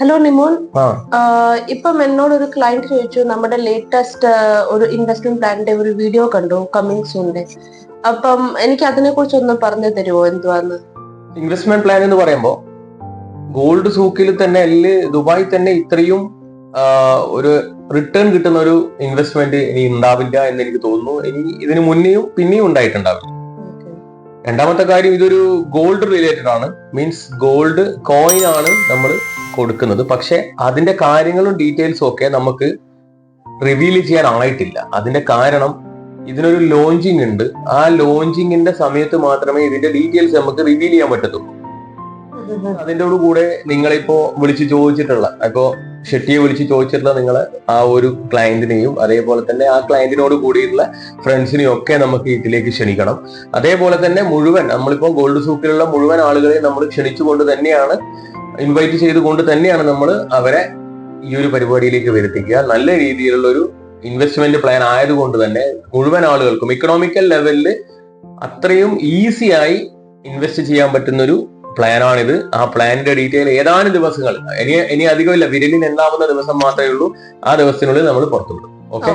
Hello Nimon, ഇപ്പം എന്നോട് ഒരു ക്ലയന്റ് ചോദിച്ചു നമ്മുടെ ലേറ്റസ്റ്റ് ഒരു ഇൻവെസ്റ്റ്മെന്റ് പ്ലാനിന്റെ ഒരു വീഡിയോ കണ്ടു കമ്മിങ് സൂണിന്റെ. അപ്പം എനിക്ക് അതിനെ കുറിച്ച് ഒന്ന് പറഞ്ഞു തരുമോ എന്തുവാന്ന്? ഇൻവെസ്റ്റ്മെന്റ് പ്ലാൻ എന്ന് പറയുമ്പോൾ ഗോൾഡ് സൂക്കിൽ തന്നെ അല്ലെങ്കിൽ ദുബായിൽ തന്നെ ഇത്രയും ഒരു റിട്ടേൺ കിട്ടുന്ന ഒരു ഇൻവെസ്റ്റ്മെന്റ് ഇനി ഉണ്ടാവില്ല എന്ന് എനിക്ക് തോന്നുന്നു. ഇനി ഇതിന് മുന്നെയും പിന്നെയും ഉണ്ടായിട്ടുണ്ടാവില്ല. രണ്ടാമത്തെ കാര്യം, ഇതൊരു ഗോൾഡ് റിലേറ്റഡ് ആണ്. മീൻസ് ഗോൾഡ് കോയിൻ ആണ് നമ്മൾ കൊടുക്കുന്നത്. പക്ഷെ അതിന്റെ കാര്യങ്ങളും ഡീറ്റെയിൽസും ഒക്കെ നമുക്ക് റിവീൽ ചെയ്യാൻ ആയിട്ടില്ല. അതിന്റെ കാരണം ഇതിനൊരു ലോഞ്ചിങ് ഉണ്ട്. ആ ലോഞ്ചിങ്ങിന്റെ സമയത്ത് മാത്രമേ ഇതിന്റെ ഡീറ്റെയിൽസ് നമുക്ക് റിവീൽ ചെയ്യാൻ പറ്റത്തുള്ളൂ. അതിൻ്റെ കൂടെ നിങ്ങളിപ്പോ വിളിച്ച് ചോദിച്ചിട്ടുള്ള, ഇപ്പോ ഷെട്ടിയെ വിളിച്ച് ചോദിച്ചിട്ടുള്ള നിങ്ങളെ ആ ഒരു ക്ലയന്റിനെയും അതേപോലെ തന്നെ ആ ക്ലയന്റിനോട് കൂടിയുള്ള ഫ്രണ്ട്സിനെയും ഒക്കെ നമുക്ക് ഇതിലേക്ക് ക്ഷണിക്കണം. അതേപോലെ തന്നെ മുഴുവൻ നമ്മളിപ്പോ ഗോൾഡ് സൂക്കിലുള്ള മുഴുവൻ ആളുകളെയും നമ്മൾ ക്ഷണിച്ചുകൊണ്ട് തന്നെയാണ്, ഇൻവൈറ്റ് ചെയ്തുകൊണ്ട് തന്നെയാണ് നമ്മൾ അവരെ ഈ ഒരു പരിപാടിയിലേക്ക് വരുത്തിക്കുക. നല്ല രീതിയിലുള്ള ഒരു ഇൻവെസ്റ്റ്മെന്റ് പ്ലാൻ ആയതുകൊണ്ട് തന്നെ മുഴുവൻ ആളുകൾക്കും ഇക്കണോമിക്കൽ ലെവലിൽ അത്രയും ഈസിയായി ഇൻവെസ്റ്റ് ചെയ്യാൻ പറ്റുന്നൊരു പ്ലാനാണിത്. ആ പ്ലാനിന്റെ ഡീറ്റെയിൽ ഏതാനും ദിവസങ്ങൾ, ഇനി അധികമില്ല, വിരലിൽ എണ്ണാവുന്ന ദിവസം മാത്രമേ ഉള്ളൂ. ആ ദിവസത്തിനുള്ളിൽ നമ്മൾ പുറത്തുവിടും. ഓക്കെ.